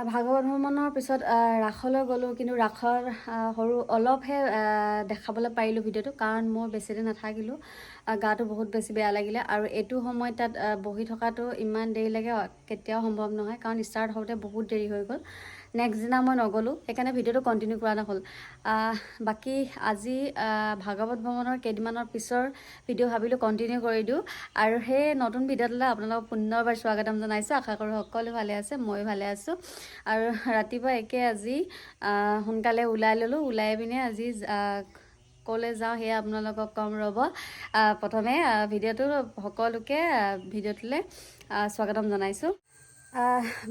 ভাগৱত ভ্ৰমণৰ পিছত ৰাসলৈ গ'লোঁ, কিন্তু ৰাসৰ সৰু অলপহে দেখাবলৈ পাৰিলোঁ ভিডিঅ'টো, কাৰণ মই বেছিদিন নাথাকিলোঁ। গাটো বহুত বেছি বেয়া লাগিলে, আৰু এইটো সময়ত তাত বহি থকাটো ইমান দেৰিলৈকে কেতিয়াও সম্ভৱ নহয়, কাৰণ ষ্টাৰ্ট হওঁতে বহুত দেৰি হৈ গ'ল। নেক্সট দিনা মই নগ'লোঁ, সেইকাৰণে ভিডিঅ'টো কণ্টিনিউ কৰা নহ'ল। বাকী আজি ভাগৱত ভ্ৰমণৰ কেইদিনমানৰ পিছৰ ভিডিঅ' ভাবিলোঁ কণ্টিনিউ কৰি দিওঁ, আৰু সেই নতুন ভিডিঅ'টোলৈ আপোনালোকক পুনৰবাৰ স্বাগতম জনাইছোঁ। আশা কৰোঁ সকলো ভালে আছে, ময়ো ভালে আছোঁ। আৰু ৰাতিপুৱা একে আজি সোনকালে ওলাই ল'লোঁ, ওলাই পিনে আজি ক'লৈ যাওঁ সেয়া আপোনালোকক ক'ম ৰ'ব। প্ৰথমে ভিডিঅ'টো সকলোকে ভিডিঅ'টোলৈ স্বাগতম জনাইছোঁ।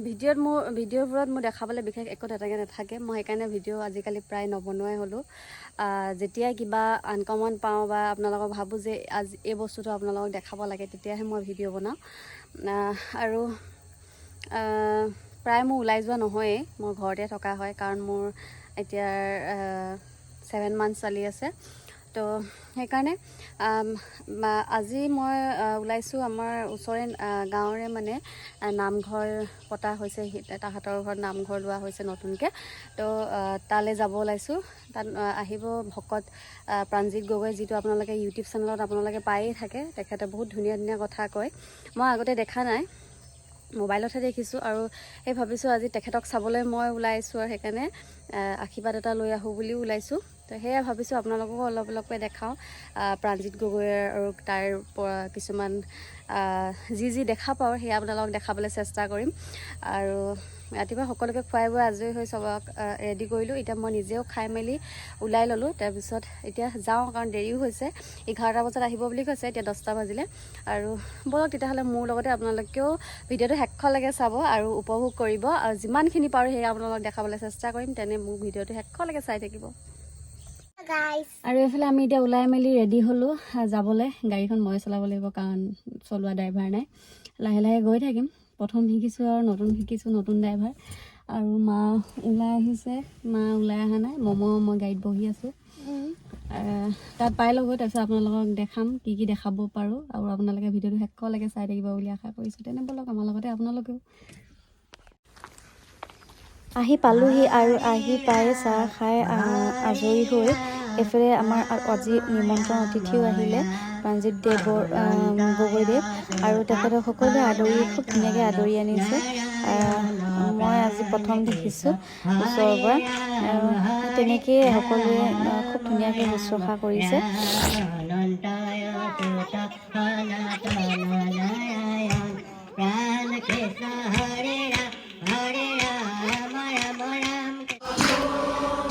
ভিডিঅ'বোৰত মোৰ দেখাবলৈ বিশেষ একো তেনেকৈ নাথাকে, মই সেইকাৰণে ভিডিঅ' আজিকালি প্ৰায় নবনোৱাই হ'লোঁ। যেতিয়াই কিবা আনকমন পাওঁ বা আপোনালোকক ভাবোঁ যে আজি এই বস্তুটো আপোনালোকক দেখাব লাগে, তেতিয়াহে মই ভিডিঅ' বনাওঁ। আৰু প্ৰায় মোৰ ওলাই যোৱা নহয়েই, মোৰ ঘৰতে থকা হয়, কাৰণ মোৰ এতিয়া 7 মান্থ চলি আছে। তো সেইকাৰণে আজি মই ওলাইছোঁ আমাৰ ওচৰে গাঁৱৰে মানে নামঘৰ পতা হৈছে, তাহাঁতৰ ঘৰত নামঘৰ লোৱা হৈছে নতুনকৈ। তো তালৈ যাব ওলাইছোঁ। তাত আহিব ভকত প্ৰাণজিৎ গগৈ, যিটো আপোনালোকে ইউটিউব চেনেলত আপোনালোকে পায়েই থাকে। তেখেতে বহুত ধুনীয়া ধুনীয়া কথা কয়, মই আগতে দেখা নাই, মোবাইলতহে দেখিছোঁ, আৰু সেই ভাবিছোঁ আজি তেখেতক চাবলৈ মই ওলাইছোঁ, আৰু সেইকাৰণে আশীৰ্বাদ এটা লৈ আহোঁ বুলিও ওলাইছোঁ। তো সেয়া ভাবিছোঁ আপোনালোককো অলপ অলপকৈ দেখাওঁ প্ৰাণজিৎ গগৈ, আৰু তাৰ পৰা কিছুমান যি দেখা পাওঁ সেয়া আপোনালোকক দেখাবলৈ চেষ্টা কৰিম। আৰু ৰাতিপুৱা সকলোকে খুৱাই বোৱাই আজৰি হৈ চবক ৰেডি কৰিলোঁ। এতিয়া মই নিজেও খাই মেলি ওলাই ল'লোঁ। তাৰপিছত এতিয়া যাওঁ, কাৰণ দেৰিও হৈছে, 11টা বজাত আহিব বুলি কৈছে, এতিয়া 10টা বাজিলে। আৰু ব'লক তেতিয়াহ'লে মোৰ লগতে আপোনালোকেও ভিডিঅ'টো শেষলৈকে চাব আৰু উপভোগ কৰিব, আৰু যিমানখিনি পাৰোঁ সেয়া আপোনালোকক দেখাবলৈ চেষ্টা কৰিম। তেনে মোৰ ভিডিঅ'টো শেষলৈকে চাই থাকিব। আৰু এইফালে আমি এতিয়া ওলাই মেলি ৰেডি হ'লোঁ যাবলৈ। গাড়ীখন মই চলাব লাগিব, কাৰণ চলোৱা ড্ৰাইভাৰ নাই। লাহে লাহে গৈ থাকিম, প্ৰথম শিকিছোঁ আৰু নতুন ড্ৰাইভাৰ। আৰু মা ওলাই আহিছে, মা ওলাই অহা নাই, মই গাড়ীত বহি আছোঁ। তাত পাই ল'গৈ, তাৰপিছত আপোনালোকক দেখাম কি কি দেখাব পাৰোঁ, আৰু আপোনালোকে ভিডিঅ'টো শেষলৈকে চাই থাকিব বুলি আশা কৰিছোঁ। তেনে ব'লক আমাৰ লগতে আপোনালোকেও। আহি পালোহি, আৰু আহি পাই চাহ খাই আজৰি হৈ এইফালে আমাৰ আজি নিমন্ত্ৰণ অতিথিও আহিলে, প্ৰাণজিৎ গগৈদেৱ, আৰু তেখেতক সকলোৱে খুব ধুনীয়াকৈ আদৰি আনিছে। মই আজি প্ৰথম দেখিছোঁ ওচৰৰ পৰা, তেনেকেই সকলোৱে খুব ধুনীয়াকৈ শুশ্ৰূষা কৰিছে।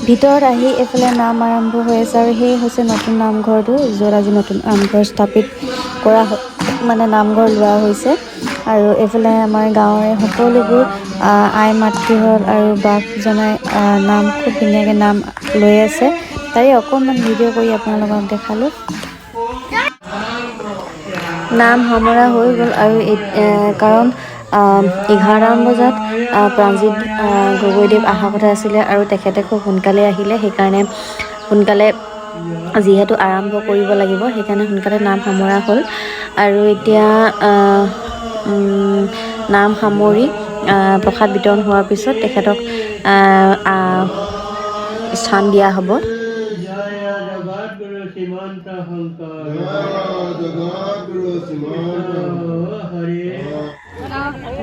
ভিতৰত আহি এইফালে নাম আৰম্ভ হৈ আছে, আৰু সেই হৈছে নতুন নামঘৰটো, য'ত আজি নতুন নামঘৰ স্থাপিত কৰা মানে নামঘৰ লোৱা হৈছে। আৰু এইফালে আমাৰ গাঁৱৰে সকলোবোৰ আই মাতৃহঁত আৰু বাক জনাই নাম খুব ধুনীয়াকৈ নাম লৈ আছে। তাৰে অকণমান ভিডিঅ' কৰি আপোনালোকক দেখালোঁ। নাম সামৰা হৈ গ'ল, আৰু কাৰণ 11মান বজাত প্ৰাণজিৎ গগৈদেৱ অহা কথা আছিলে, আৰু তেখেতে খুব সোনকালে আহিলে। সেইকাৰণে সোনকালে যিহেতু আৰম্ভ কৰিব লাগিব, সেইকাৰণে সোনকালে নাম সামৰা হ'ল। আৰু এতিয়া নাম সামৰি প্ৰসাদ বিতৰণ হোৱাৰ পিছত তেখেতক স্থান দিয়া হ'ব।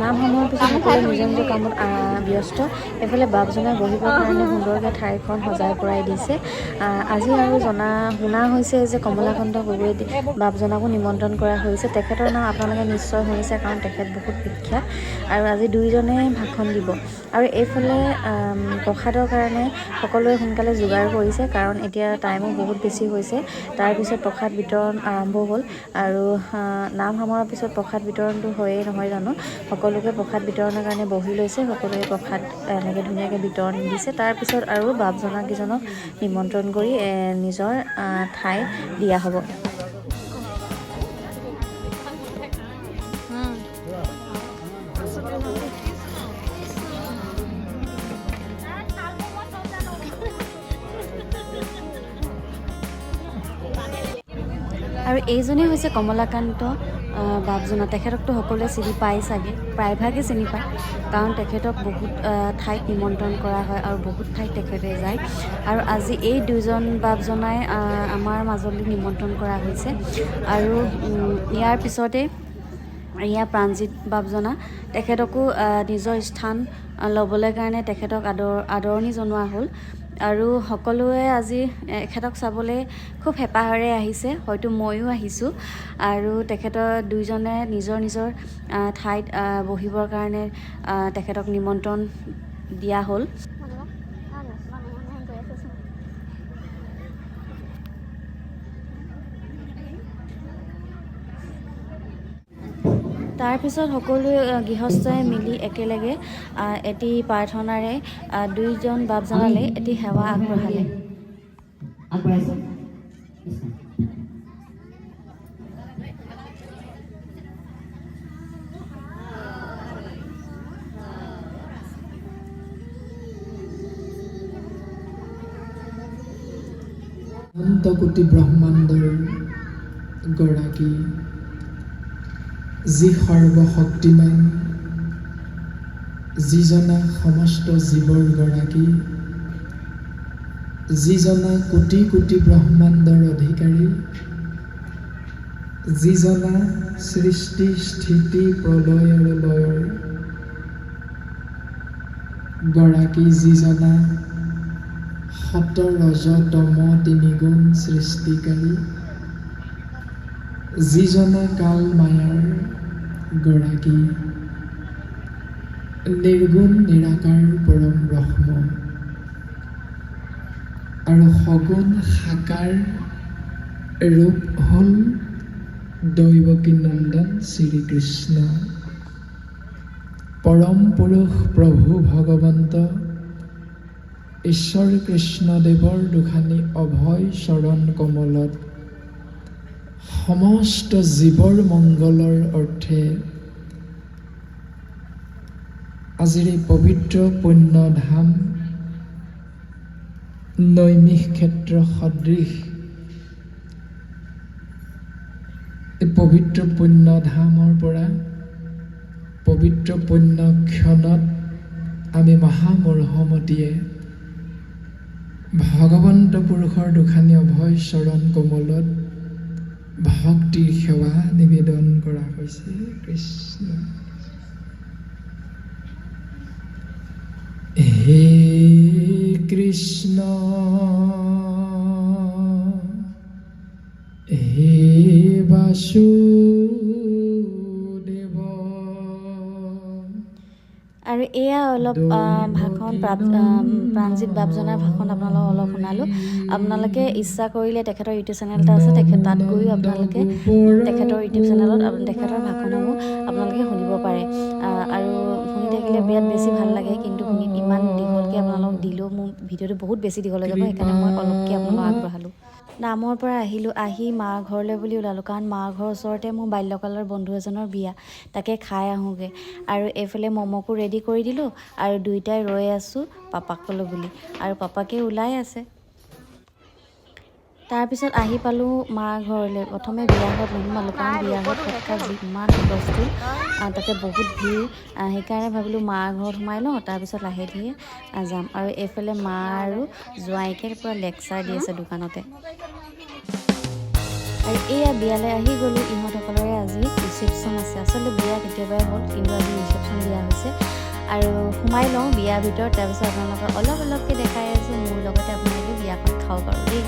নাম সামৰাৰ পিছত সকলোৱে নিজৰ নিজৰ কামত ব্যস্ত। এইফালে বাপজনাই বহিবৰ কাৰণে সুন্দৰকৈ ঠাইখন সজাই পৰাই দিছে। আজি আৰু শুনা হৈছে যে কমলাকান্ত গগৈ বাপজনাকো নিমন্ত্ৰণ কৰা হৈছে। তেখেতৰ নাম আপোনালোকে নিশ্চয় শুনিছে, কাৰণ তেখেত বহুত বিখ্যাত। আৰু আজি দুইজনে ভাষণ দিব। আৰু এইফালে প্ৰসাদৰ কাৰণে সকলোৱে সোনকালে যোগাৰ কৰিছে, কাৰণ এতিয়া টাইমো বহুত বেছি হৈছে। তাৰপিছত প্ৰসাদ বিতৰণ আৰম্ভ হ'ল, আৰু নাম সামৰাৰ পিছত প্ৰসাদ বিতৰণটো হয়েই নহয় জানো। সকলোকে প্ৰসাদ বিতৰণৰ কাৰণে বহি লৈছে, সকলোৱে প্ৰসাদ এনেকৈ ধুনীয়াকৈ বিতৰণ দিছে। তাৰপিছত আৰু বাপজনাকেইজনক নিমন্ত্ৰণ কৰি নিজৰ ঠাই দিয়া হ'ব। আৰু এইজনেই হৈছে কমলাকান্ত বাপজনা তেখেতকতো সকলোৱে চিনি পায় চাগে, প্ৰায়ভাগে চিনি পায়, কাৰণ তেখেতক বহুত ঠাইত নিমন্ত্ৰণ কৰা হয় আৰু বহুত ঠাইত তেখেতে যায়। আৰু আজি এই দুজন বাপজনাই আমাৰ মাজলৈ নিমন্ত্ৰণ কৰা হৈছে। আৰু ইয়াৰ পিছতে এয়া প্ৰাণজিৎ বাপজনা, তেখেতকো নিজৰ স্থান ল'বলৈ কাৰণে তেখেতক আদৰণি জনোৱা হ'ল। আৰু সকলোৱে আজি এখেতক চাবলৈ খুব হেঁপাহেৰে আহিছে, হয়তো ময়ো আহিছোঁ। আৰু তেখেতৰ দুইজনে নিজৰ নিজৰ ঠাইত বহিবৰ কাৰণে তেখেতক নিমন্ত্ৰণ দিয়া হ'ল। তাৰপিছত সকলো গৃহস্থই মিলি একেলগে এটি প্ৰাৰ্থনাৰে দুইজন বাপজনালৈ এটি সেৱা আগবঢ়ালে। অনন্ত কোটি ব্ৰহ্মাণ্ডৰ গৰাকী, যি সৰ্বশক্তিমান, যিজনা সমস্ত জীৱৰ গৰাকী, যিজনা কোটি কোটি ব্ৰহ্মাণ্ডৰ অধিকাৰী, যিজনা সৃষ্টি স্থিতি প্ৰলয় আৰু লয়ৰ গৰাকী, যিজনা সত ৰজ তম তিনিগুণ সৃষ্টিকাৰী, যিজনা কাল মায়াৰ গৰাকী, নিৰ্গুণ নিৰাকাৰ পৰম ব্ৰহ্ম আৰু সগুণ সাকাৰ ৰূপ হ'ল দৈৱকী নন্দন শ্ৰীকৃষ্ণ। পৰম পুৰুষ প্ৰভু ভগৱন্ত ঈশ্বৰ কৃষ্ণদেৱৰ দুখানি অভয় চৰণ কমলত সমস্ত জীৱৰ মংগলৰ অৰ্থে আজিৰ এই পবিত্ৰ পুণ্য ধাম নৈমিষ ক্ষেত্ৰ সদৃশ এই পবিত্ৰ পুণ্য ধামৰ পৰা পবিত্ৰ পুণ্য ক্ষণত আমি মহামূঢ়মতীয়ে ভগৱন্ত পুৰুষৰ দুখানি অভয় চৰণ কমলত ভক্তিৰ সেৱা নিবেদন কৰা হৈছে। কৃষ্ণ। হে কৃষ্ণ, হে বাসুদেৱ। আৰু এয়া অলপ ভাষণ প্ৰাণজিৎ বাপজনাৰ ভাষণ আপোনালোকক অলপ শুনালোঁ। আপোনালোকে ইচ্ছা কৰিলে তেখেতৰ ইউটিউব চেনেল এটা আছে, তাত গৈও আপোনালোকে তেখেতৰ ইউটিউব চেনেলত তেখেতৰ ভাষণসমূহ আপোনালোকে শুনিব পাৰে। আৰু শুনি থাকিলে বিৰাট বেছি ভাল লাগে, কিন্তু ইমান দীঘলকৈ আপোনালোকক দিলেও মোৰ ভিডিঅ'টো বহুত বেছি দীঘল হৈ যাব, সেইকাৰণে মই অলপকৈ আপোনালোকক আগবঢ়ালোঁ। নামৰ পৰা আহিলোঁ, আহি মাৰ ঘৰলৈ বুলি ওলালোঁ, কাৰণ মাৰ ঘৰৰ ওচৰতে মোৰ বাল্যকালৰ বন্ধু এজনৰ বিয়া, তাকে খাই আহোঁগৈ। আৰু এইফালে মমকো ৰেডি কৰি দিলোঁ আৰু দুইটাই ৰৈ আছোঁ পাপাক ক'লোঁ বুলি, আৰু পাপাকে ওলাই আছে। তাৰপিছত আহি পালোঁ মাৰ ঘৰলৈ। প্ৰথমে বিয়া ঘৰত নোসোমালোঁ, কাৰণ বিয়া ঘৰত সৎকাৰ যিমান হুলস্থুল, তাতে বহুত ভিৰ, সেইকাৰণে ভাবিলোঁ মাৰ ঘৰত সোমাই লওঁ, তাৰপিছত লাহে ধীৰে যাম। আৰু এইফালে মা আৰু জোঁৱাইকে পূৰা লেকচাৰ দি আছে দোকানতে। আৰু এয়া বিয়ালৈ আহি গ'লোঁ। ইহঁতসকলৰে আজি ৰিচেপশ্যন আছে। আচলতে বিয়া কেতিয়াবাই হ'ল, কিন্তু আজি ৰিচেপশ্যন দিয়া হৈছে। আৰু সোমাই লওঁ বিয়াৰ ভিতৰত, তাৰপিছত আপোনালোকক অলপকৈ দেখাই আছোঁ। মোৰ লগতে আপোনালোকে বিয়াখন খাওক আৰু দেই।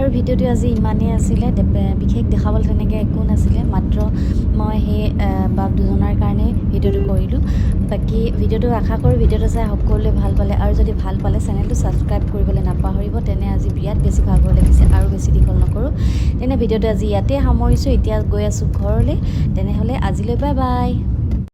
ভিডিঅ'টো আজি ইমানেই আছিলে বিশেষ দেখাবলৈ তেনেকৈ একো নাছিলে মাত্ৰ মই সেই বাপ দুজনাৰ কাৰণে ভিডিঅ'টো কৰিলোঁ বাকী ভিডিঅ'টো আশা কৰোঁ ভিডিঅ'টো চাই সকলোৱে ভাল পালে আৰু যদি ভাল পালে চেনেলটো ছাবস্ক্ৰাইব কৰিবলৈ নাপাহৰিব তেনে আজি বিৰাট বেছি ভাগৰ লাগিছে আৰু বেছি দীঘল নকৰোঁ তেনে ভিডিঅ'টো আজি ইয়াতে সামৰিছোঁ এতিয়া গৈ আছোঁ ঘৰলৈ তেনেহ'লে আজিলৈ বাই বাই